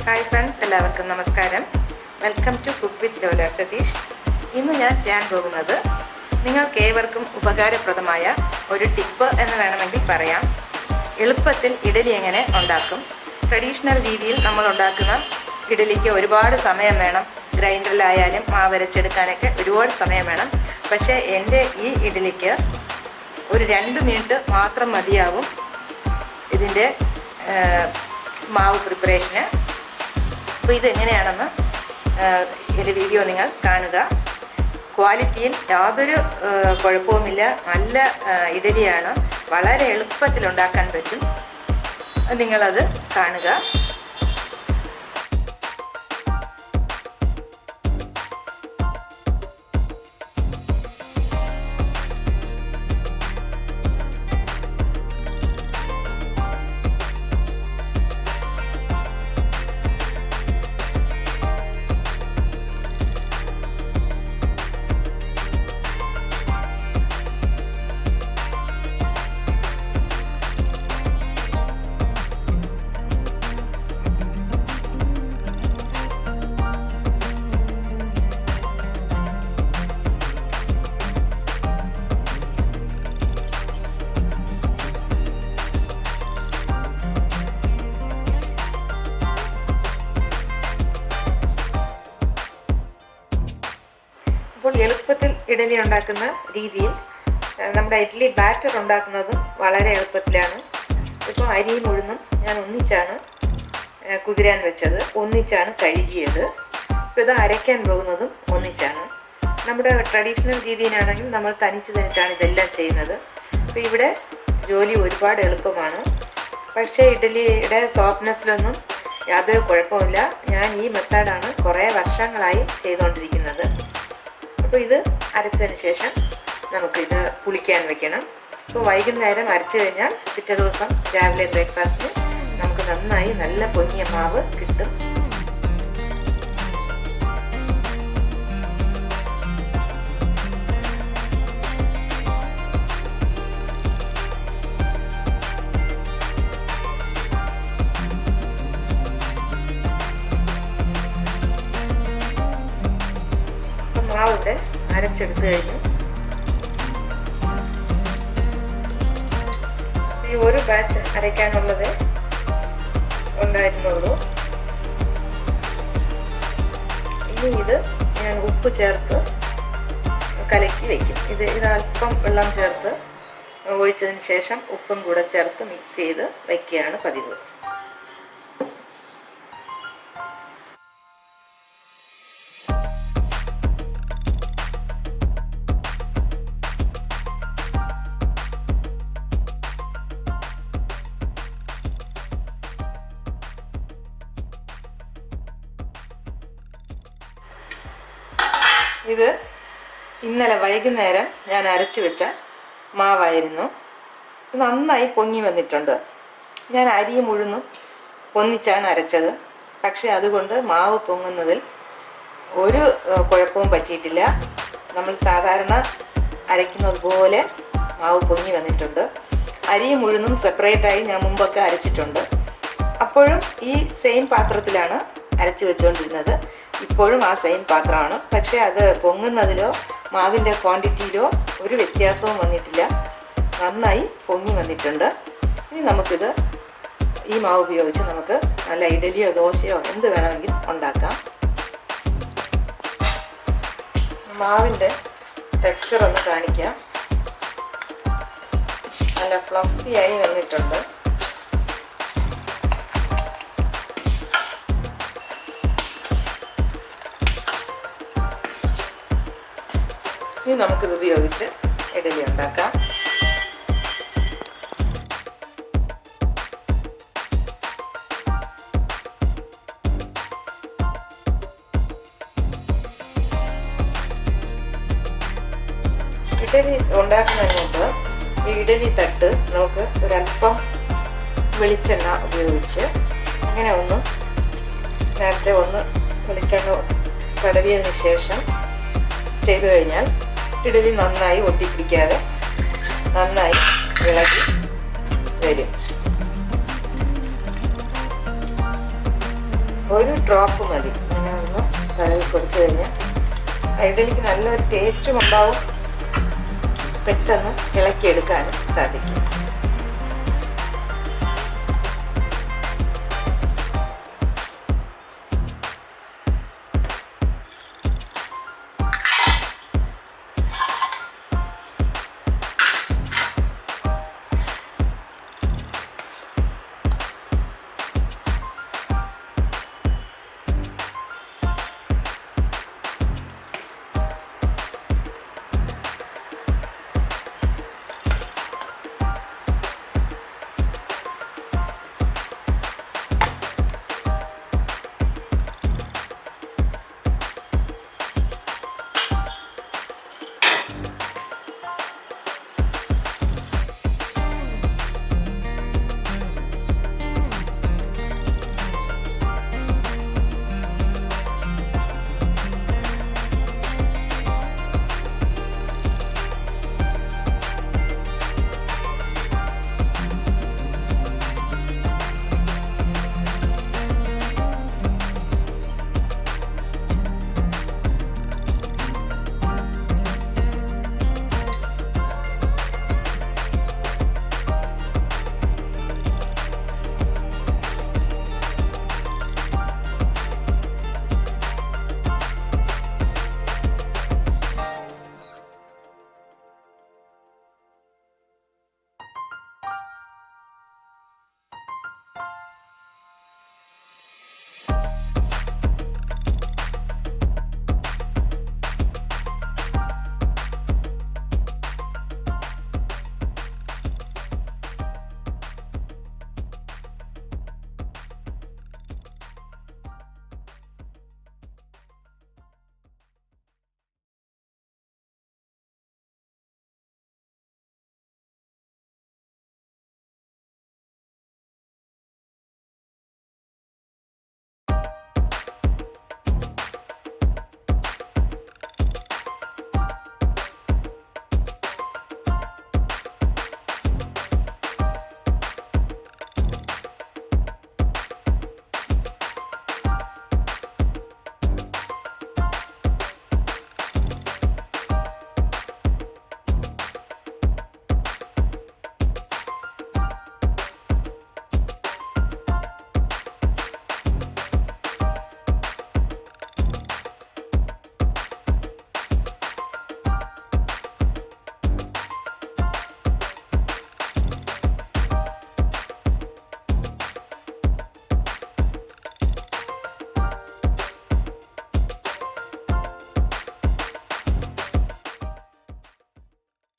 Hi friends, എല്ലാവർക്കും നമസ്കാരം. Welcome to cook with ലോല സതീഷ്. ഇന്ന് ഞാൻ ചെയ്യാൻ പോകുന്നത് നിങ്ങൾക്ക് ഏവർക്കും ഉപകാരപ്രദമായ ഒരു ടിപ്പ് എന്ന് വേണമെങ്കിൽ പറയാം. എളുപ്പത്തിൽ ഇഡലി എങ്ങനെ ഉണ്ടാക്കും. ട്രഡീഷണൽ രീതിയിൽ നമ്മൾ ഉണ്ടാക്കുന്ന ഇഡലിക്ക് ഒരുപാട് സമയം വേണം. ഗ്രൈൻഡറിലായാലും മാവരച്ചെടുക്കാനൊക്കെ ഒരുപാട് സമയം വേണം. പക്ഷേ എൻ്റെ ഈ ഇഡലിക്ക് ഒരു 2 മിനിറ്റ് മാത്രം മതിയാവും ഇതിൻ്റെ മാവ് പ്രിപ്പറേഷന്. അപ്പോൾ ഇതെങ്ങനെയാണെന്ന് ഒരു വീഡിയോ നിങ്ങൾ കാണുക. ക്വാളിറ്റിയിൽ യാതൊരു കുഴപ്പവുമില്ല. നല്ല ഇഡലിയാണ്. വളരെ എളുപ്പത്തിൽ ഉണ്ടാക്കാൻ പറ്റും. നിങ്ങളത് കാണുക. അപ്പോൾ എളുപ്പത്തിൽ ഇഡലി ഉണ്ടാക്കുന്ന രീതിയിൽ നമ്മുടെ ഇഡ്ഡലി ബാറ്റർ ഉണ്ടാക്കുന്നതും വളരെ എളുപ്പത്തിലാണ്. ഇപ്പോൾ അരിയും ഉഴുന്നും ഞാൻ ഒന്നിച്ചാണ് കുതിരാൻ വെച്ചത്, ഒന്നിച്ചാണ് കഴുകിയത്. ഇപ്പോൾ ഇത് അരയ്ക്കാൻ പോകുന്നതും ഒന്നിച്ചാണ്. നമ്മുടെ ട്രഡീഷണൽ രീതിയിലാണെങ്കിൽ നമ്മൾ തനിച്ചാണ് ഇതെല്ലാം ചെയ്യുന്നത്. അപ്പോൾ ഇവിടെ ജോലി ഒരുപാട് എളുപ്പമാണ്. പക്ഷേ ഇഡലിയുടെ സോഫ്റ്റ്നെസ്സിലൊന്നും യാതൊരു കുഴപ്പമില്ല. ഞാൻ ഈ മെത്തേഡാണ് കുറേ വർഷങ്ങളായി ചെയ്തുകൊണ്ടിരിക്കുന്നത്. അപ്പോൾ ഇത് അരച്ചതിന് ശേഷം നമുക്കിത് പുളിക്കാൻ വെക്കണം. അപ്പോൾ വൈകുന്നേരം അരച്ചു കഴിഞ്ഞാൽ പിറ്റേ ദിവസം രാവിലെ ബ്രേക്ക്ഫാസ്റ്റിന് നമുക്ക് നന്നായി നല്ല പൊന്നിയ മാവ് കിട്ടും. മാവിട്ട് അരച്ചെടുത്ത് കഴിഞ്ഞു. ഈ ഒരു ബാച്ച് അരയ്ക്കാനുള്ളത് ഉണ്ടായിരുന്നുള്ളൂ. ഇനി ഇത് ഞാൻ ഉപ്പ് ചേർത്ത് കലക്കി വയ്ക്കും. ഇത് അല്പം വെള്ളം ചേർത്ത് ഒഴിച്ചതിന് ശേഷം ഉപ്പും കൂടെ ചേർത്ത് മിക്സ് ചെയ്ത് വയ്ക്കുകയാണ് പതിവ്. ഇത് ഇന്നലെ വൈകുന്നേരം ഞാൻ അരച്ചു വെച്ച മാവായിരുന്നു. നന്നായി പൊങ്ങി വന്നിട്ടുണ്ട്. ഞാൻ അരിയും ഉഴുന്നും ഒന്നിച്ചാണ് അരച്ചത്. പക്ഷെ അതുകൊണ്ട് മാവ് പൊങ്ങുന്നതിൽ ഒരു കുഴപ്പവും പറ്റിയിട്ടില്ല. നമ്മൾ സാധാരണ അരയ്ക്കുന്നത് പോലെ മാവ് പൊങ്ങി വന്നിട്ടുണ്ട്. അരിയും ഉഴുന്നും സെപ്പറേറ്റായി ഞാൻ മുമ്പൊക്കെ അരച്ചിട്ടുണ്ട്. അപ്പോഴും ഈ സെയിം പാത്രത്തിലാണ് അരച്ചു വെച്ചുകൊണ്ടിരുന്നത്. ഇപ്പോഴും ആ സെയിം പാത്രമാണ്. പക്ഷേ അത് പൊങ്ങുന്നതിലോ മാവിൻ്റെ ക്വാണ്ടിറ്റിയിലോ ഒരു വ്യത്യാസവും വന്നിട്ടില്ല. നന്നായി പൊങ്ങി വന്നിട്ടുണ്ട്. ഇനി നമുക്കിത് ഈ മാവ് ഉപയോഗിച്ച് നമുക്ക് നല്ല ഇഡലിയോ ദോശയോ എന്ത് വേണമെങ്കിൽ ഉണ്ടാക്കാം. മാവിൻ്റെ ടെക്സ്ചർ ഒന്ന് കാണിക്കാം. നല്ല ഫ്ലഫിയായി വന്നിട്ടുണ്ട്. ഇനി നമുക്കിത് ഉപയോഗിച്ച് ഇഡലി ഉണ്ടാക്കാം. ഇഡലി ഉണ്ടാക്കുന്നതിന് മുമ്പ് ഈ ഇഡലി തട്ട് നമുക്ക് ഒരല്പം വെളിച്ചെണ്ണ ഉപയോഗിച്ച് അങ്ങനെ നേരത്തെ വെളിച്ചെണ്ണ തടവിയതിന് ശേഷം ചെയ്തു കഴിഞ്ഞാൽ ഇഡലി നന്നായി ഒട്ടിപ്പിടിക്കാതെ നന്നായി ഇളകി വരും. ഒരു ഡ്രോപ്പ് മതി. ഇങ്ങനെ ഒന്ന് തടവി കൊടുത്തു കഴിഞ്ഞാൽ ഇഡ്ഡലിക്ക് നല്ലൊരു ടേസ്റ്റും ഉണ്ടാവും, പെട്ടെന്ന് ഇളക്കിയെടുക്കാനും സാധിക്കും.